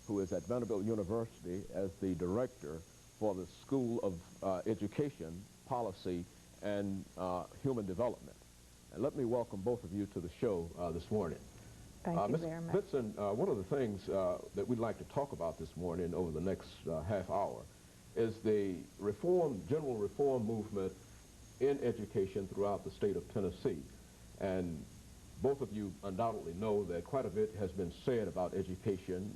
who is at Vanderbilt University as the director for the School of Education, Policy, and Human Development. And let me welcome both of you to the show this morning. Thank you very much. Vincent, one of the things that we'd like to talk about this morning over the next half hour is the general reform movement in education throughout the state of Tennessee. And both of you undoubtedly know that quite a bit has been said about education,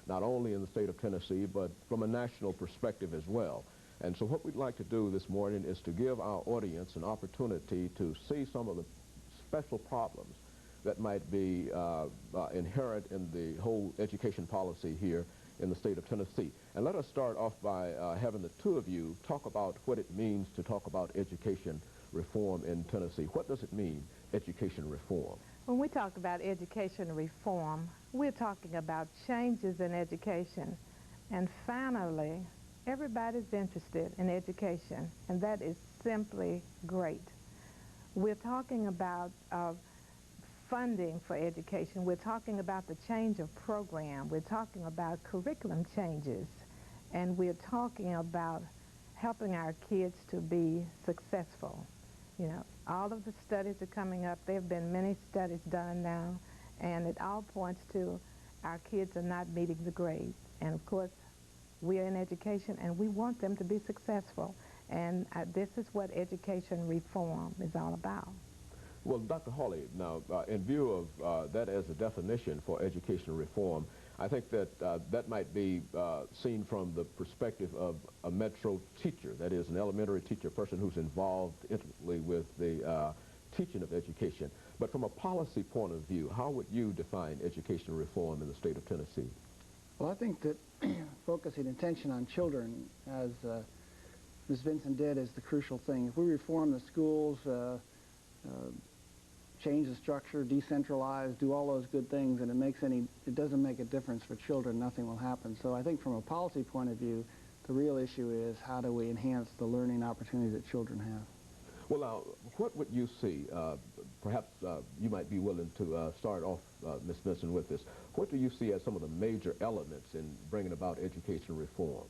not only in the state of Tennessee, but from a national perspective as well. And so what we'd like to do this morning is to give our audience an opportunity to see some of the special problems that might be inherent in the whole education policy here in the state of Tennessee. And let us start off by having the two of you talk about what it means to talk about education reform in Tennessee. What does it mean, education reform? When we talk about education reform, we're talking about changes in education. And finally, everybody's interested in education, and that is simply great. We're talking about funding for education. We're talking about the change of program. We're talking about curriculum changes. And we're talking about helping our kids to be successful. You know, all of the studies are coming up. There have been many studies done now, and it all points to our kids are not meeting the grades. And of course, we are in education, and we want them to be successful. And this is what education reform is all about. Well, Dr. Hawley, now, in view of that as a definition for education reform, I think that that might be seen from the perspective of a metro teacher, that is, an elementary teacher, a person who's involved intimately with the teaching of education. But from a policy point of view, how would you define education reform in the state of Tennessee? Well, I think that focusing attention on children, as Ms. Vincent did, is the crucial thing. If we reform the schools, change the structure, decentralize, do all those good things, and it doesn't make a difference for children, nothing will happen. So I think from a policy point of view, the real issue is how do we enhance the learning opportunities that children have. Well, now, what would you see, perhaps you might be willing to start off, Ms. Vincent, with this. What do you see as some of the major elements in bringing about education reform?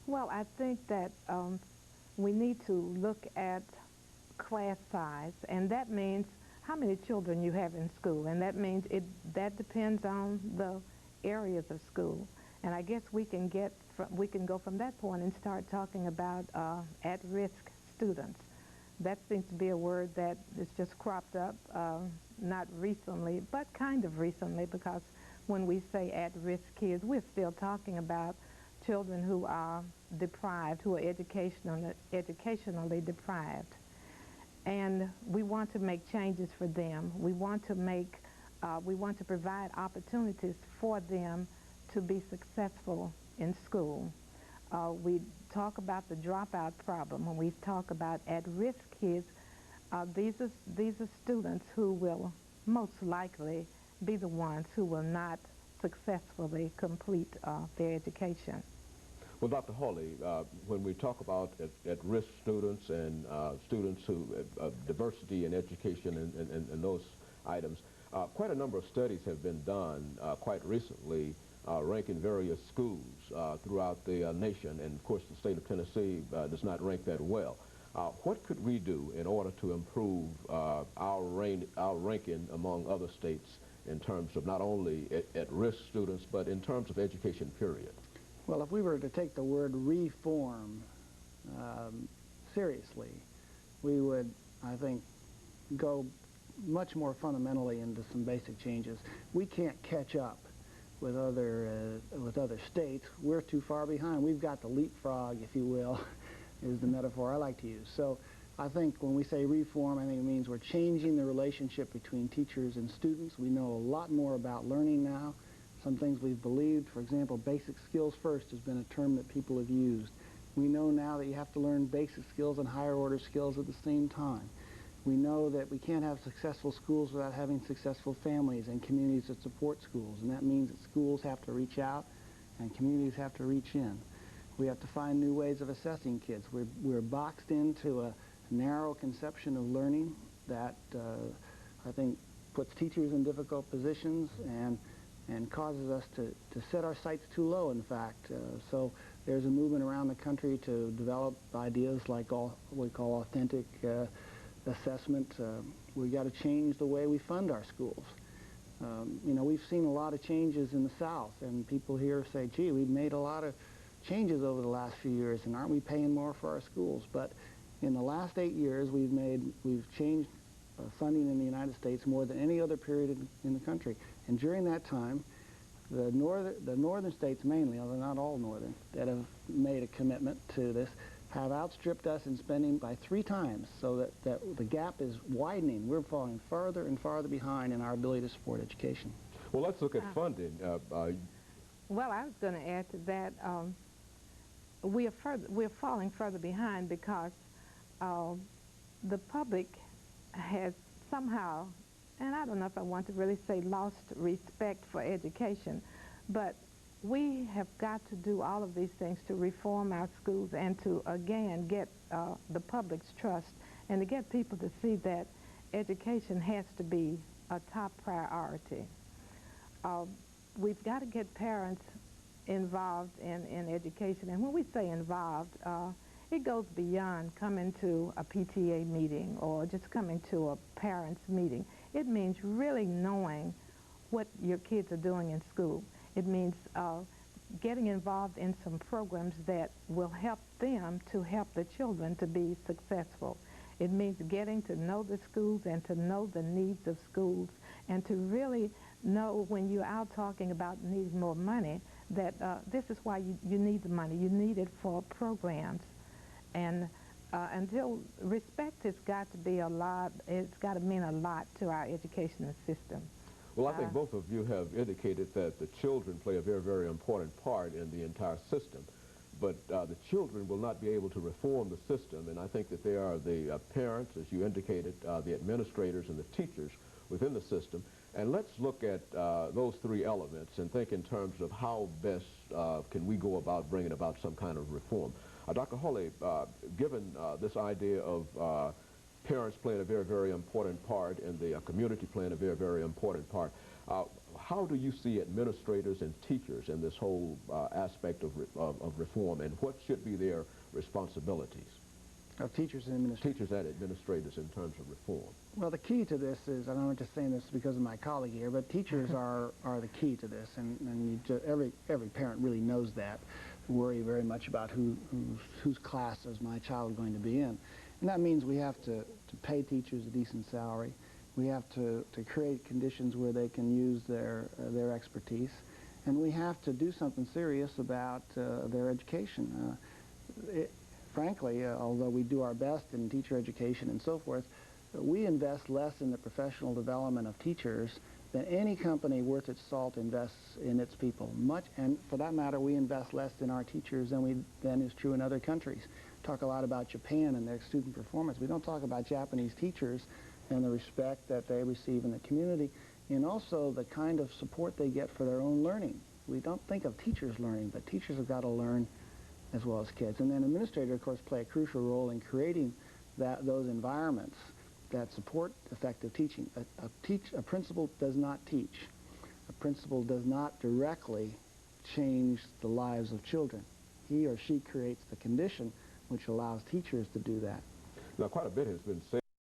Well, I think that we need to look at class size, and that means how many children you have in school, and that means that depends on the areas of school. And I guess we can go from that point and start talking about at-risk students. That seems to be a word that has just cropped up, not recently, but kind of recently, because when we say at-risk kids, we're still talking about children who are deprived, who are educationally deprived. And we want to make changes for them. We want to provide opportunities for them to be successful in school. We talk about the dropout problem. When we talk about at-risk kids, these are students who will most likely be the ones who will not successfully complete their education. Well, Dr. Hawley, when we talk about at-risk students and students who diversity in education and those items, quite a number of studies have been done quite recently ranking various schools throughout the nation, and of course the state of Tennessee does not rank that well. What could we do in order to improve our ranking among other states in terms of not only at-risk students, but in terms of education, period? Well, if we were to take the word reform seriously, we would, I think, go much more fundamentally into some basic changes. We can't catch up with other states. We're too far behind. We've got to leapfrog, if you will, is the metaphor I like to use. So I think when we say reform, I think it means we're changing the relationship between teachers and students. We know a lot more about learning now. Some things we've believed, for example, basic skills first has been a term that people have used. We know now that you have to learn basic skills and higher order skills at the same time. We know that we can't have successful schools without having successful families and communities that support schools, and that means that schools have to reach out and communities have to reach in. We have to find new ways of assessing kids. We're boxed into a narrow conception of learning that I think puts teachers in difficult positions and and causes us to set our sights too low, in fact. So there's a movement around the country to develop ideas like what we call authentic assessment. We've got to change the way we fund our schools. You know, we've seen a lot of changes in the South, and people here say, gee, we've made a lot of changes over the last few years, and aren't we paying more for our schools? But in the last 8 years, we've changed funding in the United States more than any other period in the country. And during that time, the northern states mainly, although not all northern, that have made a commitment to this, have outstripped us in spending by 3 times, so that the gap is widening. We're falling farther and farther behind in our ability to support education. Well, let's look at funding. Well, I was going to add to that. We're falling further behind because the public has somehow, and I don't know if I want to really say lost respect for education, but we have got to do all of these things to reform our schools and to, again, get the public's trust and to get people to see that education has to be a top priority. We've got to get parents involved in education, and when we say involved, it goes beyond coming to a PTA meeting or just coming to a parents' meeting. It means really knowing what your kids are doing in school. It means getting involved in some programs that will help them to help the children to be successful. It means getting to know the schools and to know the needs of schools and to really know when you're out talking about needing more money that this is why you need the money. You need it for programs. And until respect has got to be a lot, it's got to mean a lot to our educational system. Well, I think both of you have indicated that the children play a very, very important part in the entire system. But the children will not be able to reform the system, and I think that they are the parents, as you indicated, the administrators and the teachers within the system. And let's look at those 3 elements and think in terms of how best can we go about bringing about some kind of reform. Dr. Hawley, given this idea of parents playing a very, very important part and the community playing a very, very important part, how do you see administrators and teachers in this whole aspect of reform, and what should be their responsibilities? Of teachers and administrators? Teachers and administrators in terms of reform. Well, the key to this is, and I'm not just saying this because of my colleague here, but teachers are the key to this, and every parent really knows that. Worry very much about whose class is my child going to be in. And that means we have to pay teachers a decent salary. We have to create conditions where they can use their expertise. And we have to do something serious about their education. Frankly, although we do our best in teacher education and so forth, we invest less in the professional development of teachers than any company worth its salt invests in its people. And for that matter, we invest less in our teachers than is true in other countries. Talk a lot about Japan and their student performance. We don't talk about Japanese teachers and the respect that they receive in the community, and also the kind of support they get for their own learning. We don't think of teachers learning, but teachers have got to learn as well as kids. And then administrators, of course, play a crucial role in creating those environments that support effective teaching. A principal does not teach. A principal does not directly change the lives of children. He or she creates the condition which allows teachers to do that. Now, quite a bit has been said